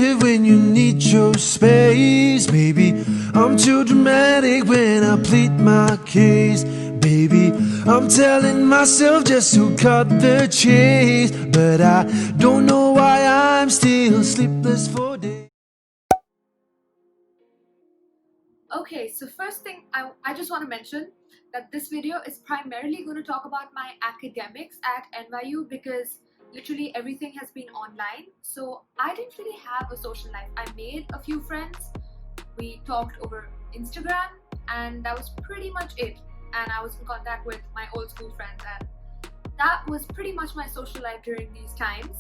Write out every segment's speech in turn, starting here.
aggressive when you need your space. Maybe I'm too dramatic when I plead my case. Baby, I'm telling myself just to cut the chase, but I don't know why I'm still sleepless for days. Okay, so first thing I just want to mention that this video is primarily going to talk about my academics at NYU because literally everything has been online. So I didn't really have a social life. I made a few friends, we talked over Instagram, and that was pretty much it. And I was in contact with my old school friends, and that was pretty much my social life during these times.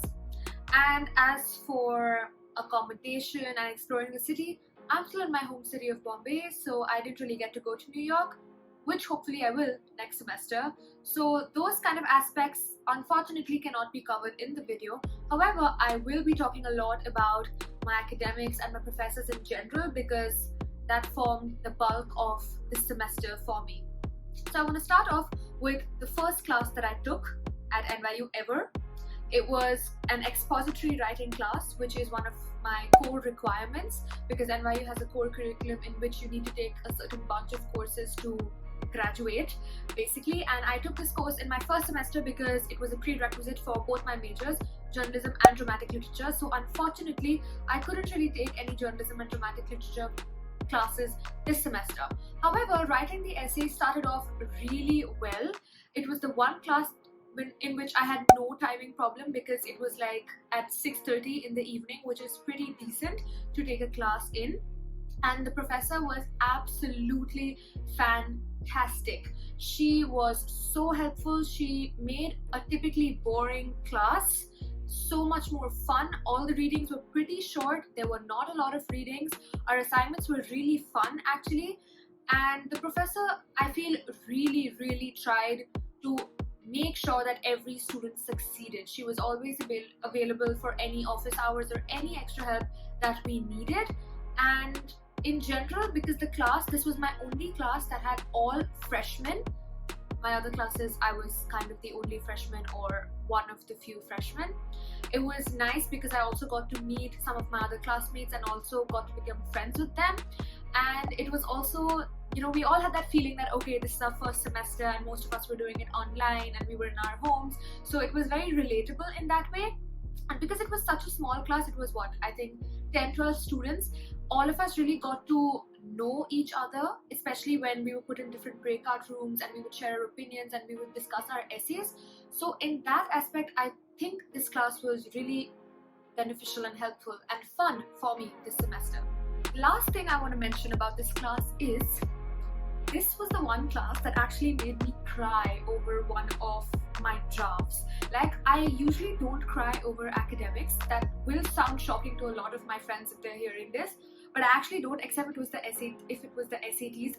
And as for accommodation and exploring the city, I'm still in my home city of Bombay, so I didn't really get to go to New York, which hopefully I will next semester. So those kind of aspects unfortunately cannot be covered in the video. However, I will be talking a lot about my academics and my professors in general because that formed the bulk of this semester for me. So I want to start off with the first class that I took at NYU ever. It was an expository writing class, which is one of my core requirements because NYU has a core curriculum in which you need to take a certain bunch of courses to graduate basically, and I took this course in my first semester because it was a prerequisite for both my majors, journalism and dramatic literature. So unfortunately I couldn't really take any journalism and dramatic literature classes this semester. However, writing the essay started off really well. It was the one class in which I had no timing problem because it was like at 6:30 in the evening, which is pretty decent to take a class in, and the professor was absolutely fantastic. She was so helpful. She made a typically boring class so much more fun. All the readings were pretty short. There were not a lot of readings. Our assignments were really fun actually, and the professor, I feel, really tried to make sure that every student succeeded. She was always available for any office hours or any extra help that we needed. And in general, because this was my only class that had all freshmen. My other classes, I was kind of the only freshman or one of the few freshmen. It was nice because I also got to meet some of my other classmates and also got to become friends with them. And it was also, you know, we all had that feeling that, okay, this is our first semester and most of us were doing it online and we were in our homes. So it was very relatable in that way. And because it was such a small class, it was what, I think 10-12 students, all of us really got to know each other, especially when we were put in different breakout rooms and we would share our opinions and we would discuss our essays. So in that aspect, I think this class was really beneficial and helpful and fun for me this semester. Last thing I want to mention about this class is this was the one class that actually made me cry over one of my drafts. Like, I usually don't cry over academics. That will sound shocking to a lot of my friends if they're hearing this, but I actually don't, except it was the essay. If it was the SATs,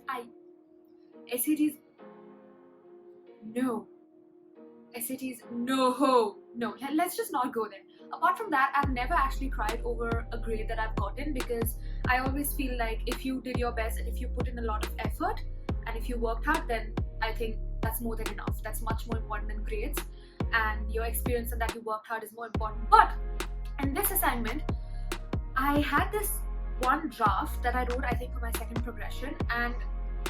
SATs, no. SATs, no. Let's just not go there. Apart from that, I've never actually cried over a grade that I've gotten because I always feel like if you did your best and if you put in a lot of effort and if you worked hard, then I think that's more than enough. That's much more important than grades, and your experience and that you worked hard is more important. But in this assignment, I had this one draft that I wrote, I think, for my second progression, and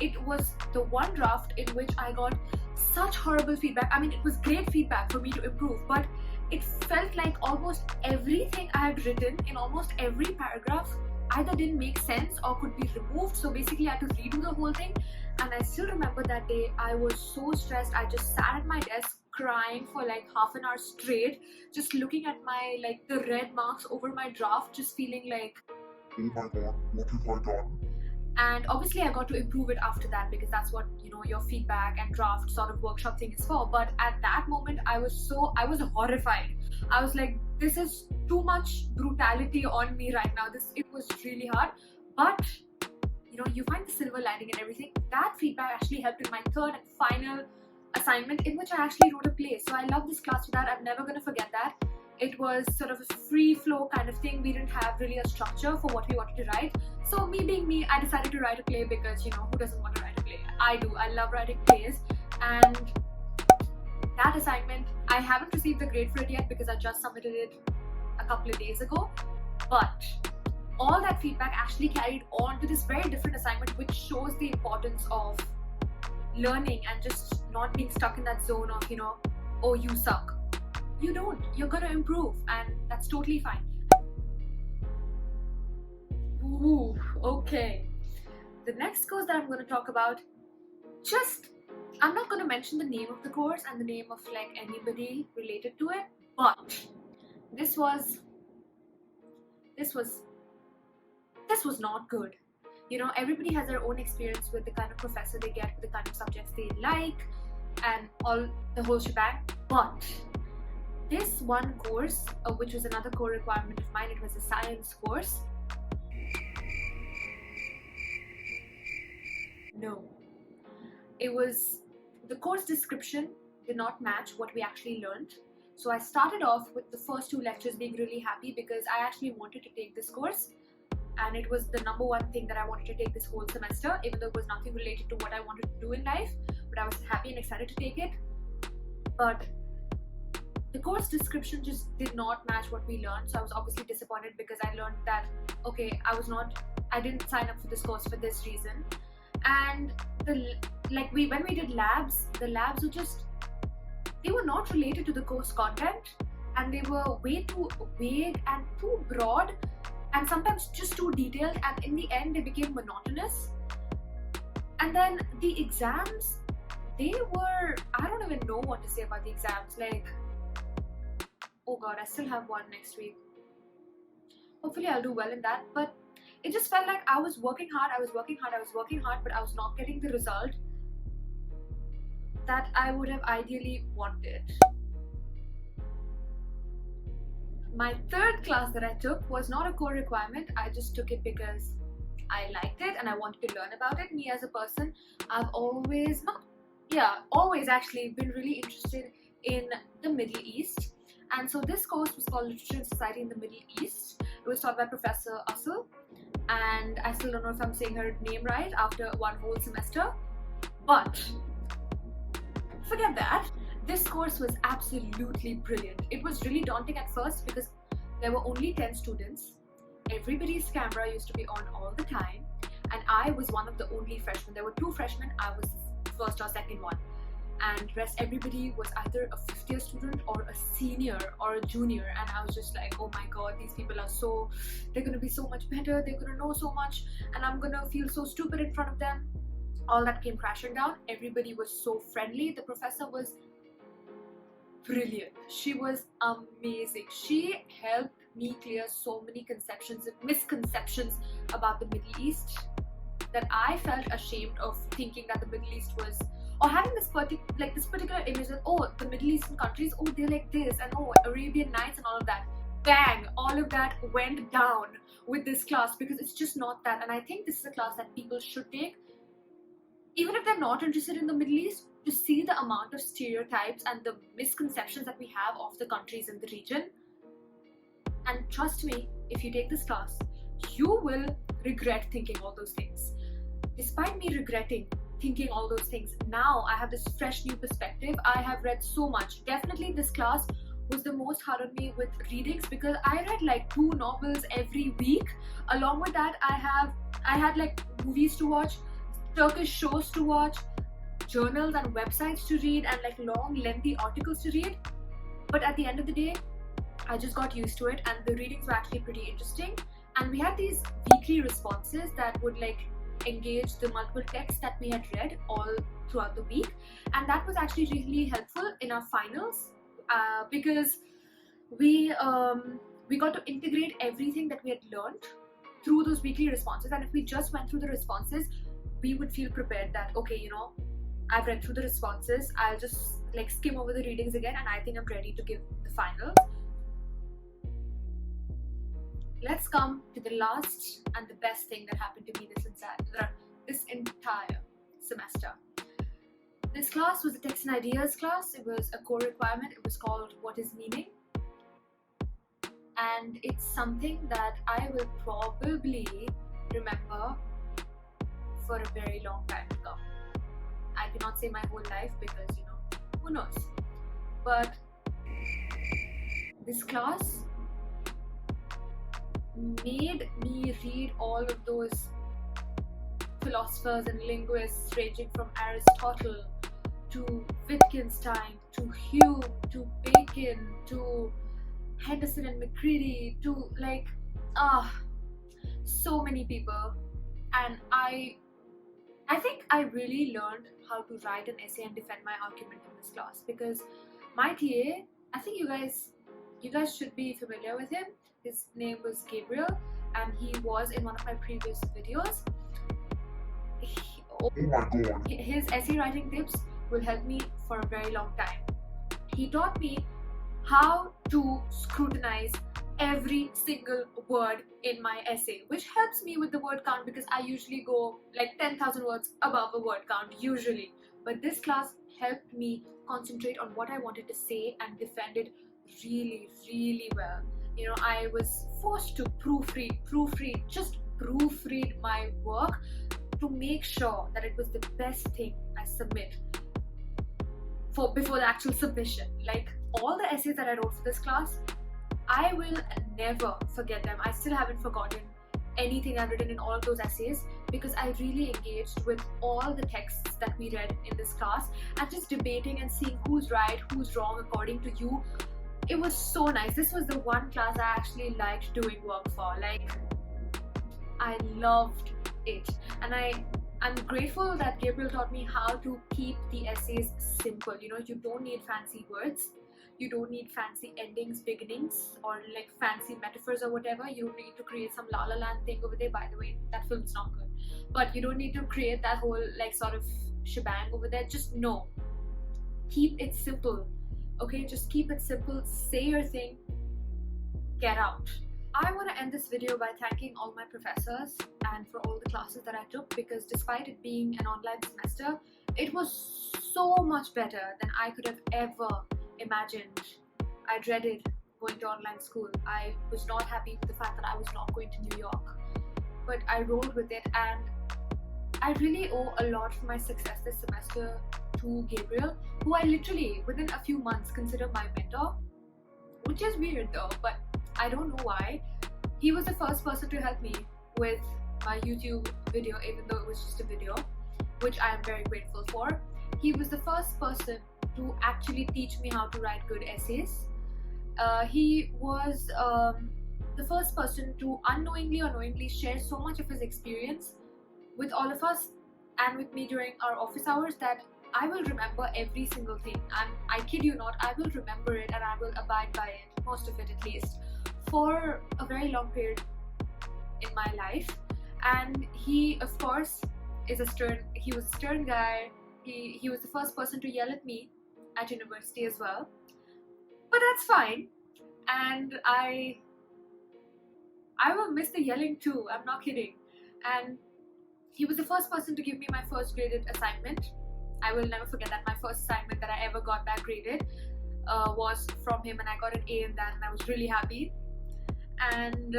it was the one draft in which I got such horrible feedback. I mean, it was great feedback for me to improve, but it felt like almost everything I had written in almost every paragraph either didn't make sense or could be removed. So basically I had to redo the whole thing, and I still remember that day I was so stressed. I just sat at my desk crying for like half an hour straight, just looking at my, like, the red marks over my draft, just feeling like, oh my god, what have I done? And obviously I got to improve it after that because that's what, you know, your feedback and draft sort of workshop thing is for. But at that moment I was horrified. I was like, this is too much brutality on me right now. It was really hard. But you know, you find the silver lining in everything. That feedback actually helped in my third and final assignment, in which I actually wrote a play. So I love this class for that. I'm never going to forget that. It was sort of a free flow kind of thing. We didn't have really a structure for what we wanted to write. So me being me, I decided to write a play because, you know, who doesn't want to write a play? I do. I love writing plays. And that assignment, I haven't received the grade for it yet because I just submitted it a couple of days ago. But all that feedback actually carried on to this very different assignment, which shows the importance of learning and just not being stuck in that zone of, oh, you suck. You don't. You're gonna improve, and that's totally fine. Ooh, okay. The next course that I'm going to talk about, I'm not going to mention the name of the course and the name of anybody related to it, but this was not good. Everybody has their own experience with the kind of professor they get, with the kind of subjects they like, and the whole shebang. But this one course, which was another core requirement of mine, it was a science course. No. The course description did not match what we actually learned. So I started off with the first 2 lectures being really happy because I actually wanted to take this course, and it was the number one thing that I wanted to take this whole semester, even though it was nothing related to what I wanted to do in life, but I was happy and excited to take it. But the course description just did not match what we learned, so I was obviously disappointed because I learned that, okay, I didn't sign up for this course for this reason. And when we did labs, the labs they were not related to the course content, and they were way too vague and too broad, and sometimes just too detailed, and in the end they became monotonous. And then the exams, I don't even know what to say about the exams. Oh god, I still have one next week. Hopefully I'll do well in that, but it just felt like I was working hard, but I was not getting the result that I would have ideally wanted. My third class that I took was not a core requirement. I just took it because I liked it and I wanted to learn about it. Me as a person, I've always actually been really interested in the Middle East. And so this course was called Literature and Society in the Middle East. It was taught by Professor Asal, and I still don't know if I'm saying her name right after one whole semester, but forget that. This course was absolutely brilliant. It was really daunting at first because there were only 10 students. Everybody's camera used to be on all the time, and I was one of the only freshmen. There were 2 freshmen, I was first or second one, and rest everybody was either a 5th year student or a senior or a junior, and I was just like, oh my god, these people they're gonna be so much better, they're gonna know so much, and I'm gonna feel so stupid in front of them. All that came crashing down. Everybody was so friendly. The professor was brilliant. She was amazing. She helped me clear so many misconceptions about the Middle East that I felt ashamed of thinking that the Middle East was, or having this particular image that, oh, the Middle Eastern countries, oh, they're like this, and oh, Arabian Nights and all of that. Bang! All of that went down with this class because it's just not that. And I think this is a class that people should take, even if they're not interested in the Middle East, to see the amount of stereotypes and the misconceptions that we have of the countries in the region. And trust me, if you take this class, you will regret thinking all those things. Despite me regretting thinking all those things, now I have this fresh new perspective. I have read so much. Definitely this class was the most hard on me with readings because I read 2 novels every week. Along with that, I had movies to watch, Turkish shows to watch, journals and websites to read, and long lengthy articles to read. But at the end of the day, I just got used to it, and the readings were actually pretty interesting. And we had these weekly responses that would engage the multiple texts that we had read all throughout the week, and that was actually really helpful in our finals because we got to integrate everything that we had learned through those weekly responses. And if we just went through the responses, we would feel prepared that, okay, I've read through the responses, I'll just skim over the readings again, and I think I'm ready to give the finals. Let's come to the last and the best thing that happened to me this entire semester. This class was a text and ideas class. It was a core requirement. It was called What is Meaning? And it's something that I will probably remember for a very long time to come. I cannot say my whole life because, who knows. But this class made me read all of those philosophers and linguists ranging from Aristotle to Wittgenstein to Hume to Bacon to Henderson and McCready to so many people. And I think I really learned how to write an essay and defend my argument in this class, because my TA, I think you guys should be familiar with him. His name was Gabriel, and he was in one of my previous videos. Oh my god. His essay writing tips will help me for a very long time. He taught me how to scrutinize every single word in my essay, which helps me with the word count, because I usually go like 10,000 words above a word count usually. But this class helped me concentrate on what I wanted to say and defend it really, really well. You know, I was forced to proofread my work to make sure that it was the best thing I submit before the actual submission. Like, all the essays that I wrote for this class, I will never forget them. I still haven't forgotten anything I've written in all of those essays, because I really engaged with all the texts that we read in this class and just debating and seeing who's right, who's wrong according to you. It was so nice. This was the one class I actually liked doing work for. Like, I loved it. And I'm grateful that Gabriel taught me how to keep the essays simple. You know, you don't need fancy words. You don't need fancy endings, beginnings, or like fancy metaphors or whatever. You don't need to create some La La Land thing over there. By the way, that film's not good. But you don't need to create that whole like sort of shebang over there. Just no. Keep it simple. Okay, just keep it simple. Say your thing. Get out. I want to end this video by thanking all my professors and for all the classes that I took, because despite it being an online semester, it was so much better than I could have ever imagined. I dreaded going to online school. I was not happy with the fact that I was not going to New York, but I rolled with it, and I really owe a lot for my success this semester to Gabriel, who I literally within a few months consider my mentor, which is weird though, but I don't know why. He was the first person to help me with my YouTube video, even though it was just a video, which I am very grateful for. He was the first person to actually teach me how to write good essays. He was the first person to unknowingly or knowingly share so much of his experience with all of us and with me during our office hours that I will remember every single thing. I kid you not, I will remember it and I will abide by it, most of it at least, for a very long period in my life. And he, of course, was a stern guy. He was the first person to yell at me at university as well, but that's fine. And I will miss the yelling too, I'm not kidding. And he was the first person to give me my first graded assignment. I will never forget that. My first assignment that I ever got back graded was from him, and I got an A in that, and I was really happy. And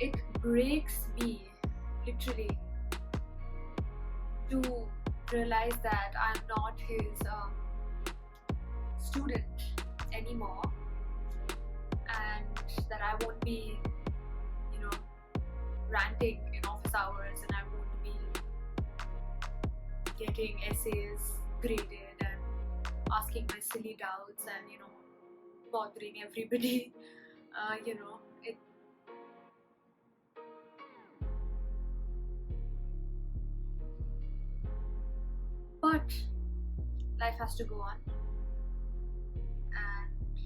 it breaks me literally to realize that I'm not his student anymore, and that I won't be, you know, ranting in office hours, and I won't be getting essays graded and asking my silly doubts and, you know, bothering everybody. You know, but life has to go on, and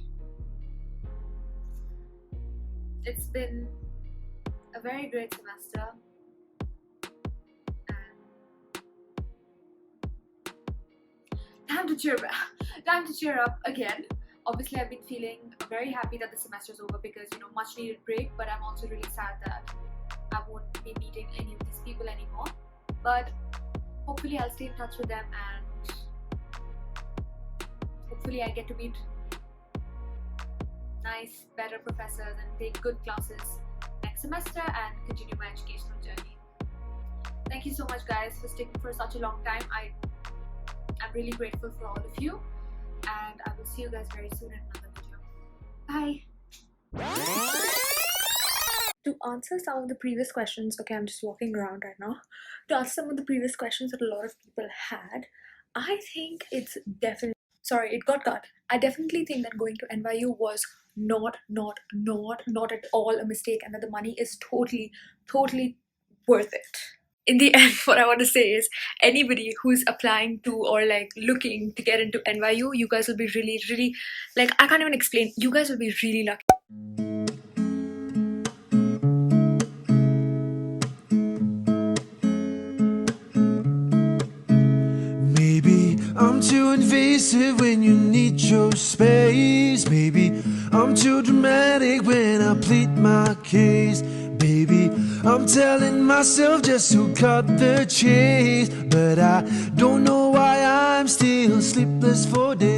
it's been a very great semester, and time to cheer up again. Obviously, I've been feeling very happy that the semester's over, because, you know, much needed break, but I'm also really sad that I won't be meeting any of these people anymore. But hopefully I'll stay in touch with them, and hopefully I get to meet nice, better professors and take good classes next semester and continue my educational journey. Thank you so much, guys, for sticking for such a long time. I'm really grateful for all of you. and I will see you guys very soon in another video. Bye. To answer some of the previous questions, okay, I'm just walking around right now. To answer some of the previous questions that a lot of people had, I think it's definitely, sorry, it got cut. I definitely think that going to NYU was not at all a mistake, and that the money is totally worth it. In the end, what I want to say is, anybody who's applying to or like looking to get into NYU, you guys will be really, like, I can't even explain, you guys will be really lucky. Maybe I'm too invasive when you need your space. Maybe I'm too dramatic when I plead my case. Baby, I'm telling myself just to cut the chase, but I don't know why I'm still sleepless for days.